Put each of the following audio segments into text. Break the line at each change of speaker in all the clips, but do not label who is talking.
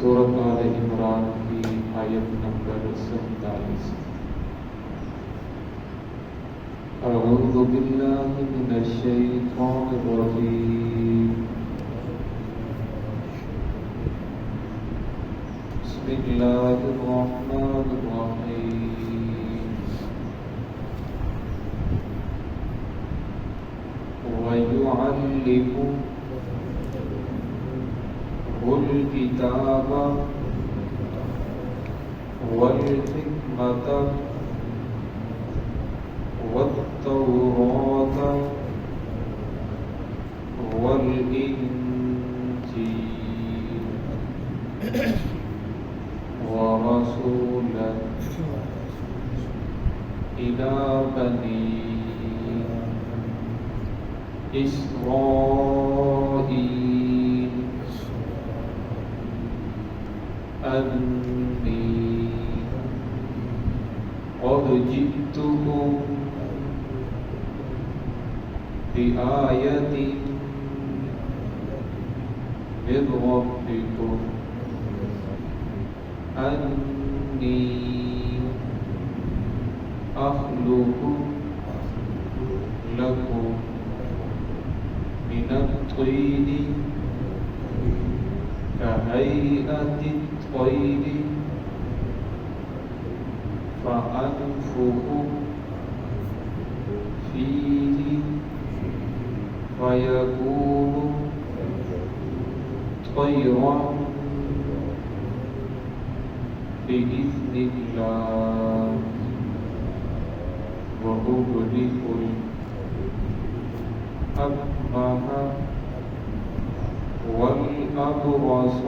سورۃ آل عمران کی آیت نمبر 47۔ اعوذ باللہ من الشیطان الرجیم، بسم اللہ الرحمن الرحیم۔ وَيُعَلِّمُهُ الْكِتَابَ وَالْحِكْمَةَ وَالتَّوْرَاةَ وَالْإِنْجِيلَ وَرَسُولًا إِلَى بَنِي إِسْرَائِيلَ أَنِّي قَدْ جِئْتُكُم بِآيَةٍ مِّن رَّبِّكُمْ أَنِّي أَخْلُقُ لَكُم مِّنَ الطِّينِ كَهَيْئَةِ الطَّيْرِ فَأَنفُخُ فِيهِ فَيَكُونُ طَيْرًا بِإِذْنِ اللَّهِ وَأُبْرِئُ الْأَكْمَهَ وَالْأَبْرَصَ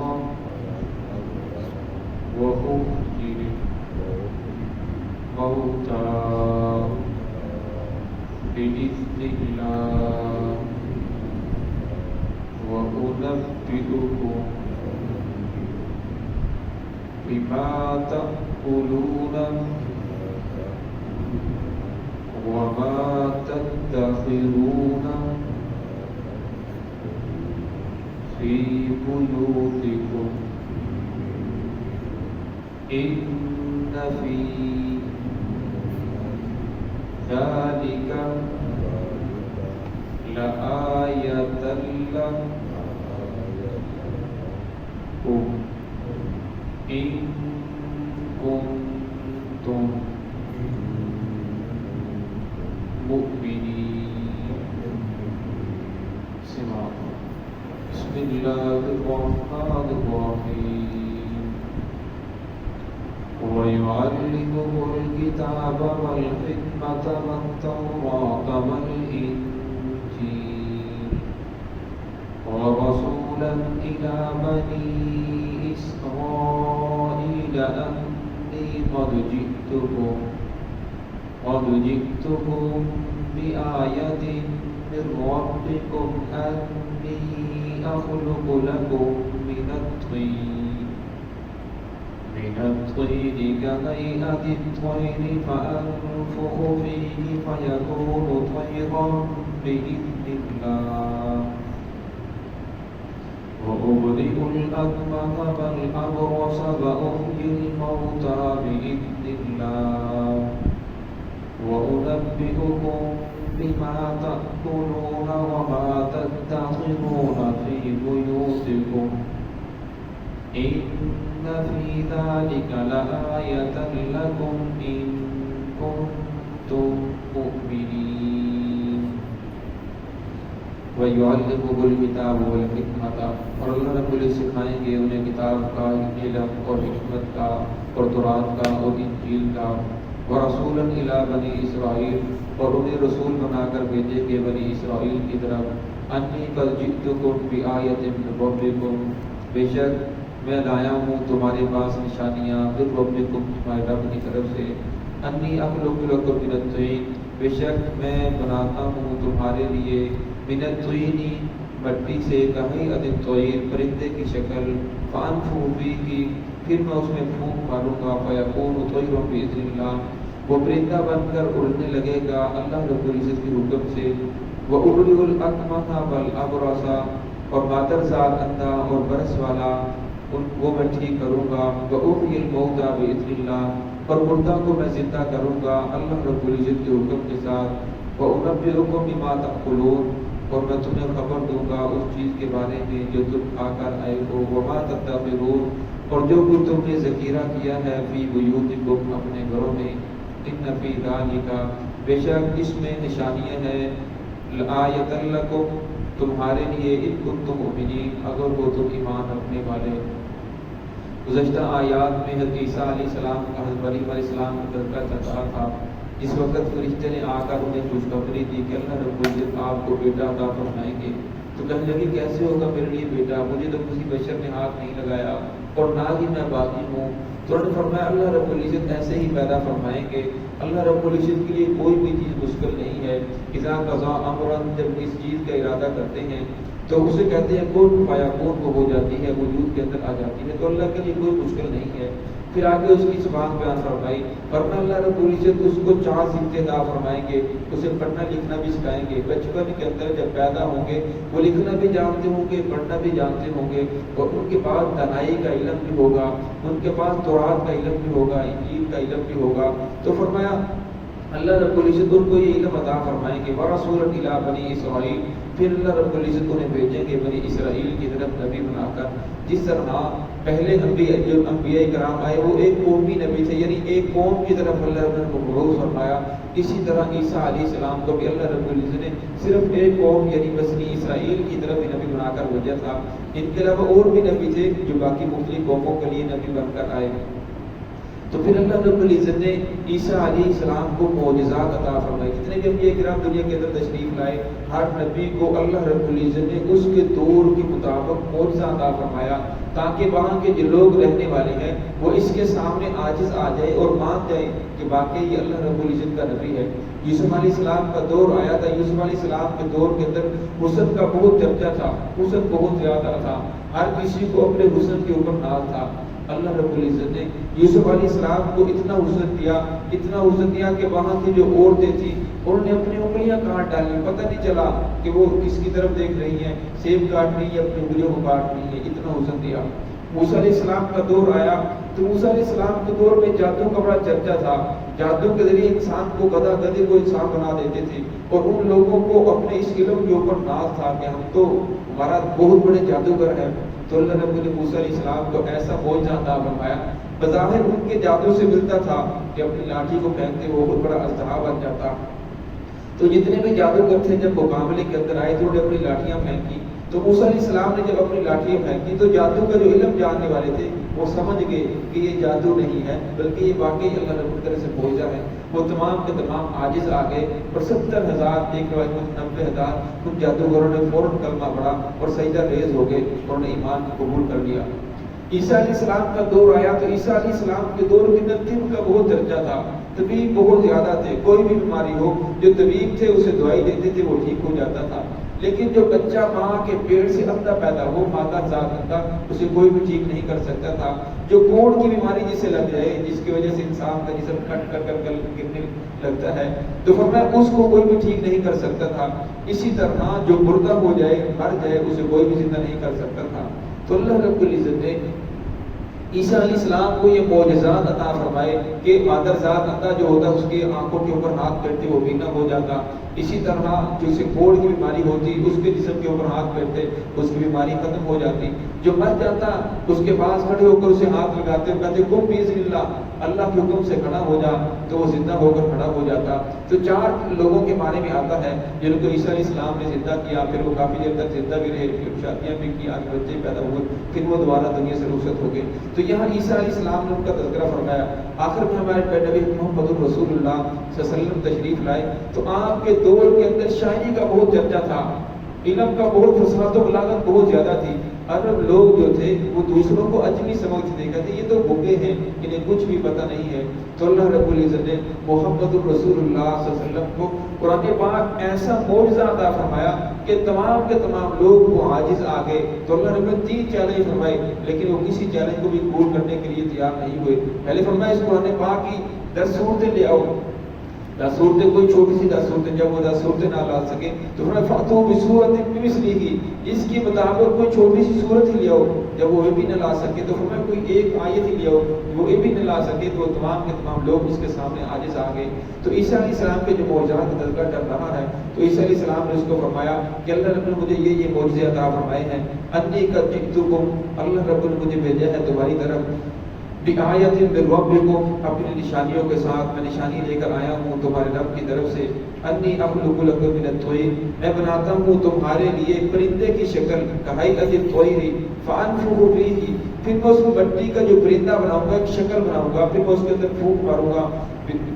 وَأُحْيِي الْمَوْتَى بِإِذْنِ اللَّهِ وَأُنَبِّئُكُم بِمَا تَأْكُلُونَ وَمَا تَدَّخِرُونَ فِي بُيُوتِكُمْ إِنَّ فِي ذَلِكَ لَآيَةً لَكُمْ إِن كُنتُم مُؤْمِنِينَ۔ بسم اللہ الرحمن الرحیم۔ وَيُعَلِّمُهُ الْكِتَابَ وَالْحِكْمَةَ وَالتَّوْرَاةَ وَالْإِنْجِيلَ وَرَسُولًا إِلَى بَنِي إِسْرَائِيلَ أَنِّي قَدْ جِئْتُكُم بِآيَةٍ مِّن رَّبِّكُمْ أَنِّي أَخْلُقُ لَكُم مِّنَ الطِّينِ كَهَيْئَةِ الطَّيْرِ فَأَنفُخُ فِيهِ فَيَكُونُ طَيْرًا بِإِذْنِ اللَّهِ وَأُبْرِئُ الْأَكْمَهَ وَالْأَبْرَصَ وَأُحْيِي الْمَوْتَى بِإِذْنِ اللَّهِ وَأُنَبِّئُكُم بِمَا تَأْكُلُونَ وَمَا تَدَّخِرُونَ فِي بُيُوتِكُمْ إِنَّ فِي ذَلِكَ لَآيَةً لَكُمْ إِن كُنتُم مُؤْمِنِينَ۔ وَيُعَلِّمُهُ الْكِتَابَ وَالْحِكْمَةَ، اور اللہ رب العزت سکھائیں گے انہیں کتاب کا، علم اور حکمت کا، اور تورات کا اور انجیل کا، وَرَسُولًا إِلَى بَنِي إِسْرَائِيلَ، اور انہیں رسول بنا کر بھیجیں گے بنی اسرائیل کی طرف، أَنِّي قَدْ جِئْتُكُم بِآيَةٍ مِّن رَّبِّكُمْ، بے شک میں لایا ہوں تمہارے پاس نشانیاں، مِن رَّبِّكُمْ تمہارے رب کی طرف سے، أَنِّي أَخْلُقُ لَكُم مِّنَ الطِّينِ، بے شک میں بناتا ہوں تمہارے لیے، مِنَ الطِّينِ مٹی سے، كَهَيْئَةِ الطَّيْرِ پرندے کی شکل، فَأَنفُخُ فِيهِ پھر میں اس میں پھونک ماروں گا، فَيَكُونُ طَيْرًا بِإِذْنِ اللَّهِ وہ پرندہ بن کر اڑنے لگے گا اللہ رب العزت کے حکم سے، وَأُبْرِئُ الْأَكْمَهَ وَالْأَبْرَصَ اور مادرزاد اندھا اور برس والا، وہ میں ٹھیک کروں گا، وَأُحْيِي الْمَوْتَىٰ بِإِذْنِ اللَّهِ، اور مردہ کو میں زندہ کروں گا اللہ رب العزت کے حکم کے ساتھ، وَأُنَبِّئُكُم بِمَا تَأْكُلُونَ، اور میں تمہیں خبر دوں گا اس چیز کے بارے میں جو تم کھا کر آئے ہو، وَمَا تَدَّخِرُونَ، اور جو کچھ تم نے ذخیرہ کیا ہے فِي بُيُوتِكُمْ، اپنے گھروں میں، إِنَّ فِي ذَلِكَ، بے شک اس میں نشانیاں ہیں، لَآیَةً لَكُمْ، تمہارے لیے، ان کنتم مؤمنین، اگر ہو تم ایمان رکھنے والے۔ گزشتہ آیات میں حضرت عیسیٰ علیہ السلام کا حضرت مریم علیہ السلام کا تذکرہ چل رہا تھا، جس وقت فرشتے نے آ کر انہیں خوشخبری دی کہ اللہ رب العزت آپ کو بیٹا عطا فرمائیں گے، تو کہنے لگے کیسے ہوگا میرے لیے بیٹا، مجھے تو کسی بشر نے ہاتھ نہیں لگایا اور نہ ہی میں باغی ہوں۔ تو انہوں نے فرمایا اللہ رب العزت ایسے ہی پیدا فرمائیں گے، اللہ رب العزت کے لیے کوئی بھی چیز مشکل نہیں ہے۔ اذا قضا امرا، جب اس چیز کا ارادہ کرتے ہیں تو اسے کہتے ہیں کن فیکون، کو ہو جاتی ہے، وجود کے اندر آ جاتی ہے، تو اللہ کے لیے کوئی مشکل نہیں ہے۔ پھر آگے اس کی زبان بیان فرمائی، ورنہ اللہ رب العزت اس کو 4 صفتیں عطا فرمائیں گے، اسے پڑھنا لکھنا بھی سکھائیں گے۔ بچپن کے اندر جب پیدا ہوں گے وہ لکھنا بھی جانتے ہوں گے، پڑھنا بھی جانتے ہوں گے، اور ان کے پاس دانائی کا علم بھی ہوگا، ان کے پاس تورات کا علم بھی ہوگا، انجیل کا علم بھی ہوگا۔ تو فرمایا اللہ رب العزت ان کو یہ علم عطا فرمائیں گے، وَرَسُولًا إِلَىٰ بَنِي إِسْرَائِيلَ، پھر اللہ رب العزت انہیں بھیجیں گے بنی اسرائیل کی طرف نبی بنا کر۔ جس طرح پہلے جو انبیاء کرام آئے وہ ایک قومی نبی تھے، یعنی ایک قوم کی طرف اللہ رب العزت کو مبعوث فرمایا، اسی طرح عیسیٰ علیہ السلام کو بھی اللہ رب العزت نے صرف ایک قوم یعنی بنی اسرائیل کی طرف ہی نبی بنا کر بھیجا تھا۔ ان کے علاوہ اور بھی نبی تھے جو باقی مختلف قوموں کے لیے نبی بن کر آئے۔ تو پھر اللہ رب العزت نے عیسیٰ علیہ السلام کو معجزات عطا فرمائے۔ جتنے بھی انبیاء کرام دنیا کے اندر تشریف لائے، ہر نبی کو اللہ رب العزت نے اس کے دور کے مطابق معجزہ عطا فرمایا، تاکہ وہاں کے جو لوگ رہنے والے ہیں وہ اس کے سامنے عاجز آ جائے اور مان جائے کہ واقعی یہ اللہ رب العزت کا نبی ہے۔ یوسف علیہ السلام کا دور آیا تھا، یوسف علیہ السلام کے دور کے اندر حسن کا بہت چرچا تھا، حسن بہت زیادہ تھا، ہر کسی کو اپنے حسن کے اوپر ناز تھا۔ اللہ رب العزت نے یوسف علیہ السلام کو اتنا حسن دیا کہ وہاں کی جو عورتیں تھیں انہوں نے اپنی انگلیاں کاٹ ڈالی، پتہ نہیں چلا کہ وہ کس کی طرف دیکھ رہی ہیں، سیب کاٹ رہی ہے اپنی انگلیوں کو کاٹ رہی ہے، اتنا حسن دیا۔ موسیٰ علیہ السلام کا دور آیا تو موسیٰ علیہ السلام کے دور میں جادو کا بڑا چرچا تھا، جادو کے ذریعے انسان کو گدھے کو انسان بنا دیتے تھے، اور ان لوگوں کو اپنے اس علم کے اوپر ناز تھا کہ ہم تو ہمارا بہت بڑے جادوگر ہیں۔ تو اللہ رب نے موسیٰ علیہ السلام کو ایسا معجزہ عطا فرمایا، بظاہر ان کے جادو سے ملتا تھا کہ اپنی لاٹھی کو پھینکتے وہ بہت بڑا اژدہا بن جاتا۔ تو جتنے بھی جادوگر تھے جب مقابلے کے اندر آئے تو انہوں نے اپنی لاٹیاں پھینکی، تو موسیٰ علیہ السلام نے جب اپنی لاٹیاں پھینکی تو جادو کا جو علم جاننے والے تھے وہ سمجھ گئے کہ یہ جادو نہیں ہے بلکہ یہ واقعی اللہ رب العزت سے معجزہ ہے۔ وہ تمام کے تمام عاجز آ گئے، اور 70,000 ایک روایت میں 90,000 ان جادوگروں نے فوراً کلمہ پڑھا اور سجدہ ریز ہو گئے اور نے ایمان قبول کر لیا۔ عیسیٰ علیہ السلام کا دور آیا تو عیسیٰ علیہ السلام کے دور کے اندر طب کا بہت چرچا تھا، طبیب بہت زیادہ تھے، کوئی بھی بیماری ہو جو طبیب تھے اسے دوائی دیتے تھے وہ ٹھیک ہو جاتا تھا، لیکن جو بچہ ماں کے پیٹ سے اندھا پیدا ہو، مادہ ذات اندھا، اسے کوئی بھی ٹھیک نہیں کر سکتا تھا۔ جو کوڑ کی بیماری جسے لگ جائے جس کی وجہ سے انسان کا جسم کٹ کر گرنے لگتا ہے، تو فرمایا اس کو کوئی بھی ٹھیک نہیں کر سکتا تھا۔ اسی طرح جو مردہ ہو جائے مر جائے اسے کوئی بھی زندہ نہیں کر سکتا تھا۔ تو اللہ رب العزت نے عیسیٰ علیہ السلام کو یہ معجزات عطا فرمائے کہ مادر ذات اندھا جو ہوتا اس کے آنکھوں کے اوپر ہاتھ پھیرتے وہ بینا ہو جاتا، اسی طرح جو اسے کوڑ کی بیماری ہوتی اس کے جسم کے اوپر ہاتھ پھیرتے اس کی بیماری ختم ہو جاتی، جو مر جاتا اس کے پاس کھڑے ہو کر اسے ہاتھ لگاتے کہتے قم بإذن اللہ، اللہ کے حکم سے کھڑا ہو جا، تو وہ زندہ ہو کر کھڑا ہو جاتا۔ تو 4 لوگوں کے بارے میں آتا ہے جن کو عیسیٰ علیہ السلام نے زندہ کیا، پھر وہ کافی دیر تک زندہ بھی رہے، پھر شادیاں بھی کی، آج بچے پیدا ہوئے، پھر وہ دوبارہ دنیا سے رخصت ہو گئے۔ تو یہاں عیسیٰ علیہ السلام نے ان کا تذکرہ فرمایا۔ آخر میں ہمارے نبی محمد رسول اللہ صلی اللہ علیہ وسلم تشریف لائے تو آپ کے دور کے اندر شاعری کا بہت چرچا تھا، علم کا بہت فصاحت و بلاغت بہت زیادہ تھی۔ عرب لوگ جو تھے وہ دوسروں کو اجمی سمجھتے تھے، کہتے یہ تو گنگے ہیں، انہیں کچھ بھی پتہ نہیں ہے۔ تو اللہ رب العزت نے محمد رسول اللہ صلی اللہ علیہ وسلم کو قرآن پاک ایسا معجزہ عطا فرمایا کہ تمام کے تمام لوگ وہ عاجز آ گئے۔ تو اللہ رب نے 3 چیلنج فرمائے، لیکن وہ کسی چیلنج کو بھی قبول کرنے کے لیے تیار نہیں ہوئے۔ پہلے فرمایا اس قرآن پاک کی 10 صورتیں لے آؤ، 10 صورتیں کوئی چھوٹی سی 10 صورتیں، جب وہ 10 صورتیں نہ لا سکے تو فرمایا فاتو بصورت بمثلہ، اس کی مطابق کوئی چھوٹی سی صورت ہی لے آؤ۔ جب وہ بھی نہ لا سکے تو فرمایا کوئی ایک آیت ہی لے آؤ، وہ بھی نہ لا سکے تو تمام کے تمام لوگ اس کے سامنے عاجز آ گئے۔ تو عیسیٰ علیہ السلام کے جو معجزات کا تذکرہ چل رہا ہے تو عیسیٰ علیہ السلام نے اس کو فرمایا کہ اللہ رب نے مجھے یہ معجزے عطا فرمائے ہیں، انی قد جئتکم، اللہ رب نے مجھے بھیجا ہے تمہاری طرف، بآیت من ربکم، اپنی نشانیوں کے ساتھ میں نشانی لے کر آیا ہوں تمہارے رب کی طرف سے، انی اخلق لکم من الطیر، میں بناتا ہوں تمہارے لیے پرندے کی شکل، کہیئۃ الطیر فانفخ فیہ، پھر میں اس مٹی کا جو پرندہ بناؤں گا ایک شکل بناؤں گا، پھر میں اس کے اندر پھونک ماروں گا،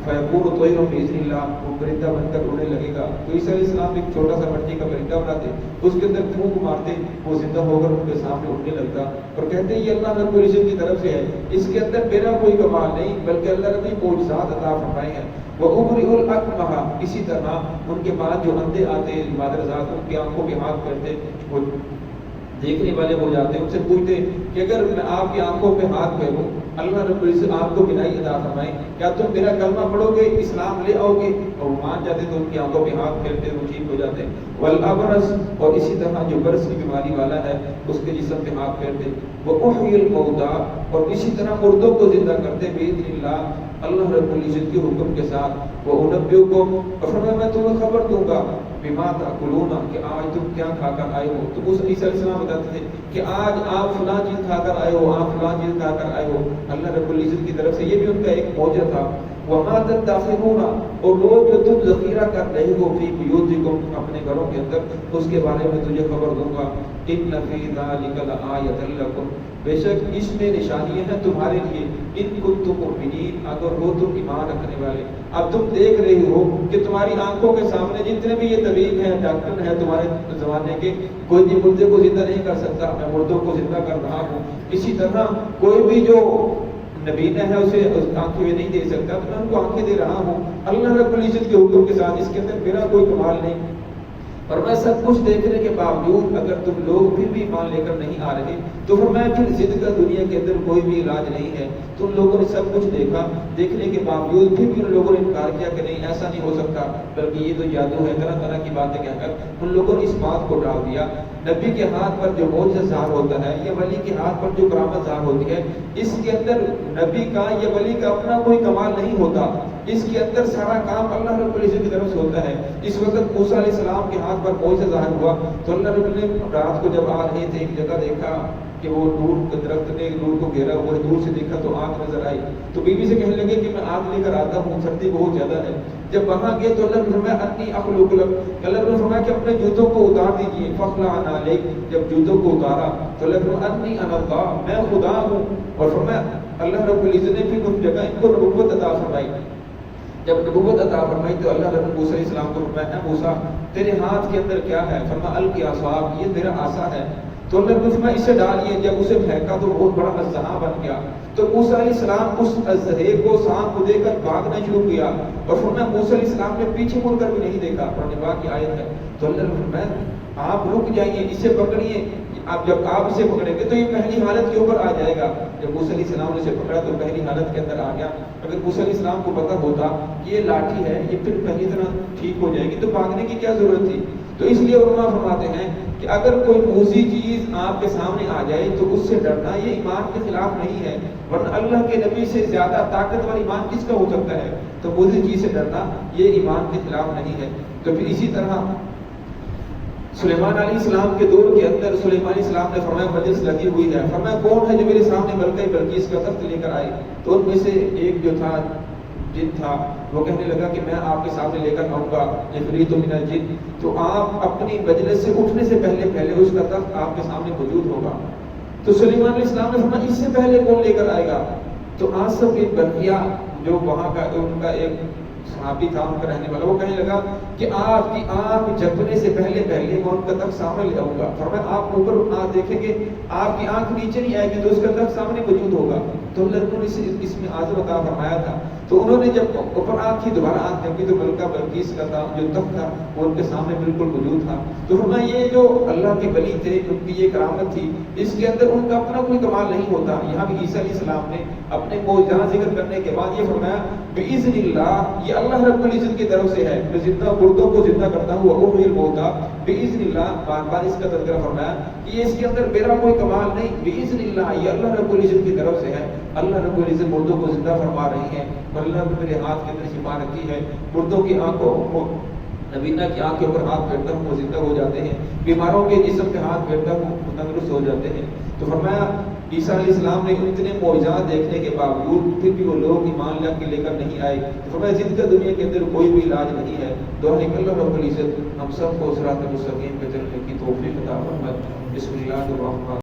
فیکون طیر باذن اللہ، وہ پرندہ بن کر اڑنے لگے گا۔ تو عیسیٰ علیہ السلام ایک چھوٹا سا مٹی کا پرندہ بناتے، اس کے اندر پھونک مارتے، وہ زندہ ہو کر ان کے سامنے اڑنے لگتا اور کہتے ہیں یہ اللہ رب العزت کی طرف سے ہے، اس کے اندر میرا کوئی کمال نہیں بلکہ اللہ رب نے معجزات عطا فرمائے ہیں۔ وَأُبْرِئُ الْأَكْمَحَ، اسی طرح ان کے بعد جو اندھے آتے مادرزاد ان کی آنکھوں پہ ہاتھ پھیرتے، وہ دیکھنے والے ہو جاتے، ان سے پوچھتے کہ اگر میں آپ کی آنکھوں پہ ہاتھ پھیروں، اللہ رب العزت آپ کو بینائی عطا فرمائے، کیا تم میرا کلمہ پڑھو گے، اسلام لے آؤ گے؟ اور مان جاتے تو ان کی آنکھوں پہ ہاتھ پھیرتے وہ ٹھیک ہو جاتے۔ والابرص، اور اسی طرح جو برس کی بیماری والا ہے اس کے جسم پہ ہاتھ پھیرتے۔ وأحيي الموتى، اور اسی طرح مردوں کو زندہ کرتے بإذن اللہ، اللہ رب العزت کے حکم کے ساتھ۔ وأنبئكم، اور فرمایا میں تمہیں خبر دوں گا، بما تأكلون، کہ آج تم کیا کھا کر آئے ہو۔ تو اس عیسیٰ علیہ السلام بتاتے تھے کہ آج آپ فلاں چیز کھا کر آئے ہو، آپ فلاں چیز کھا کر آئے ہو، اللہ رب العزت کی طرف سے، یہ بھی ان کا ایک معجزہ تھا۔ وما تدخرون، اور وہ جو تم ذخیرہ کر رہے ہو فی بیوتکم، اپنے گھروں کے اندر، اس کے بارے میں تجھے خبر دوں گا۔ ان فی ذلک لآیۃ لکم، بے شک اس میں نشانیاں ہیں تمہارے لیے، ان کنتم مؤمنین، اگر ہو تم ایمان رکھنے والے۔ اب تم دیکھ رہے ہو کہ تمہاری آنکھوں کے سامنے جتنے بھی یہ طبیب ہیں، ڈاکٹر ہیں تمہارے زمانے کے، کوئی بھی مردے کو زندہ نہیں کر سکتا، میں مردوں کو زندہ کر رہا ہوں۔ اسی طرح کوئی بھی جو نبینا ہے اسے آنکھیں نہیں دے سکتا، تو میں ان کو آنکھیں دے رہا ہوں اللہ رب العزت کے حکم کے ساتھ، اس کے اندر میرا کوئی کمال نہیں۔ اور میں سب کچھ دیکھنے کے باوجود اگر تم لوگ پھر بھی ایمان لے کر نہیں آ رہے تو میں پھر ضد کا دنیا کے اندر کوئی بھی علاج نہیں ہے۔ تم لوگوں نے سب کچھ دیکھا، دیکھنے کے باوجود پھر بھی ان لوگوں نے انکار کیا کہ نہیں ایسا نہیں ہو سکتا، بلکہ یہ تو جادو ہے، طرح طرح کی باتیں کہہ کر ان لوگوں نے اس بات کو ڈال دیا۔ نبی کے ہاتھ پر جو معجزہ ظاہر ہوتا ہے یا ولی کے ہاتھ پر جو کرامت ظاہر ہوتی ہے، اس کے اندر نبی کا یا ولی کا اپنا کوئی کمال نہیں ہوتا، اس کے اندر سارا کام اللہ رب العزت کی طرف سے ہوتا ہے۔ اس وقت موسیٰ علیہ السلام کے ہاتھ پر معجزہ ظاہر ہوا تو اللہ رب نے رات کو جب آ رہے تھے ایک جگہ دیکھا کہ وہ نور کے درخت نے نور کو گھیرا ہوا ہے، دور سے دیکھا تو آگ نظر آئی، تو بیوی سے کہنے لگے کہ میں آگ لے کر آتا ہوں، سردی بہت زیادہ ہے۔ جب وہاں گئے تو اللہ نے فرمایا انی اخلق لک، اللہ نے فرمایا کہ اپنے جوتوں کو اتار دیجیے، فخلع علیک، جب جوتوں کو اتارا تو اللہ نے فرمایا انی انا اللہ، میں خدا ہوں۔ اور فرمایا اللہ رب العزت نے پھر اس جگہ ان کو نبوت عطا فرمائی۔ جب نبوت عطا فرمائی تو اللہ رب موسیٰ علیہ السلام کو فرمایا اے موسیٰ تیرے ہاتھ کے اندر کیا ہے؟ فرمایا القی عصاک، یہ میرا عصا ہے۔ تو اللہ نے فرمایا اسے ڈالیے، جب اسے پھینکا تو بہت بڑا اژدہا بن گیا۔ تو موسیٰ علیہ السلام اس اژدہے کو سانپ کو دیکھ کر بھاگنا شروع کیا اور فرمایا موسیٰ علیہ السلام نے پیچھے مڑ کر بھی نہیں دیکھا، قرآن پاک کی آیت ہے۔ تو اللہ نے فرمایا آپ رک جائیے، اسے پکڑیے، اب جب آپ اسے پکڑیں گے تو یہ پہلی حالت کے اوپر آ جائے گا۔ جب موسیٰ علیہ السلام نے اسے پکڑا تو پہلی حالت کے اندر آ گیا۔ اگر موسیٰ علیہ السلام کو پتہ ہوتا کہ یہ لاٹھی ہے یہ پھر پہلی طرح ٹھیک ہو جائے گی تو بھاگنے کی کیا ضرورت تھی؟ تو اس لیے علماء فرماتے ہیں کہ اگر کوئی موذی چیز آپ کے سامنے آ جائے تو اس سے ڈرنا یہ ایمان کے خلاف نہیں ہے، ورنہ اللہ کے نبی سے زیادہ طاقتور ایمان کس کا ہو سکتا ہے؟ تو موذی چیز سے ڈرنا یہ ایمان کے خلاف نہیں ہے۔ تو پھر اسی طرح سلیمان علیہ السلام کے دور کے اندر سلیمان علیہ السلام نے فرمایا مجلس لگی ہوئی ہے، فرمایا کون ہے جو میرے سامنے ملکہ بلقیس کا تخت لے کر آئے؟ تو ان میں سے ایک جو تھا جن تھا وہ کہنے لگا کہ میں آپ کے سامنے لے کر آؤں گا عفریت من الجن، تو آپ اپنی مجلس سے اٹھنے سے پہلے اس کا تخت آپ کے سامنے موجود ہوگا۔ تو سلیمان علیہ السلام نے فرمایا اس سے پہلے کون لے کر آئے گا؟ تو آصف بن برقیہ جو وہاں کا ان کا ایک صحابی تھا ان کا رہنے والا، وہ کہنے لگا کہ آپ کی آنکھ جھپکنے سے پہلے میں ان کا تخت سامنے لے آؤں گا۔ فرمایا آپ اوپر دیکھیں گے آپ کی آنکھ نیچے نہیں آئے گی تو اس کا تخت سامنے موجود ہوگا۔ تو اللہ نے اس میں آزم عطا فرمایا تھا. تو انہوں نے جب اوپر آنکھ کی دوبارہ آنکھ جھپکی تو ملکہ بلقیس کا تھا جو تخت تھا وہ ان کے سامنے بالکل موجود تھا. تو فرمایا یہ جو اللہ کے ولی تھے ان کی یہ کرامت تھی اس کے اندر ان کا اپنا کوئی کمال نہیں ہوتا. یہاں بھی عیسیٰ علیہ السلام نے اپنے معجزات ذکر کرنے کے بعد یہ فرمایا بِإِذْنِ اللَّهِ، یہ اللہ رب العزت کی طرف سے ہے. میں زندہ مردوں کو زندہ کرتا ہوں وَأُحْيِي الْمَوْتَىٰ بِإِذْنِ اللَّهِ. بار بار اس کا تذکرہ فرمایا کہ یہ اس کے اندر میرا کوئی کمال نہیں. بِإِذْنِ اللَّهِ، یہ اللہ رب العزت کی طرف سے ہے. اللہ رب العزت مردوں کو زندہ فرما رہی ہیں. اللہ نے میرے ہاتھ کے اندر شفا رکھی ہے. مردوں کی آنکھوں نبینا کی آنکھ کے اوپر ہاتھ پھیرتا ہوں وہ زندہ ہو جاتے ہیں. بیماروں کے جسم پہ ہاتھ پھیرتا ہوں وہ تندرست ہو جاتے ہیں. تو فرمایا عیسیٰ علیہ السلام نے اتنے معجزات دیکھنے کے باوجود پھر بھی وہ لوگ ایمان لے کر نہیں آئے. تو فرمایا جن کا دنیا کے اندر کوئی بھی علاج نہیں ہے. دعا کہ اللہ رب العزت ہم سب کو صراط مستقیم پہ چلنے کی توفیق عطا فرمائے. بسم اللہ الرحمن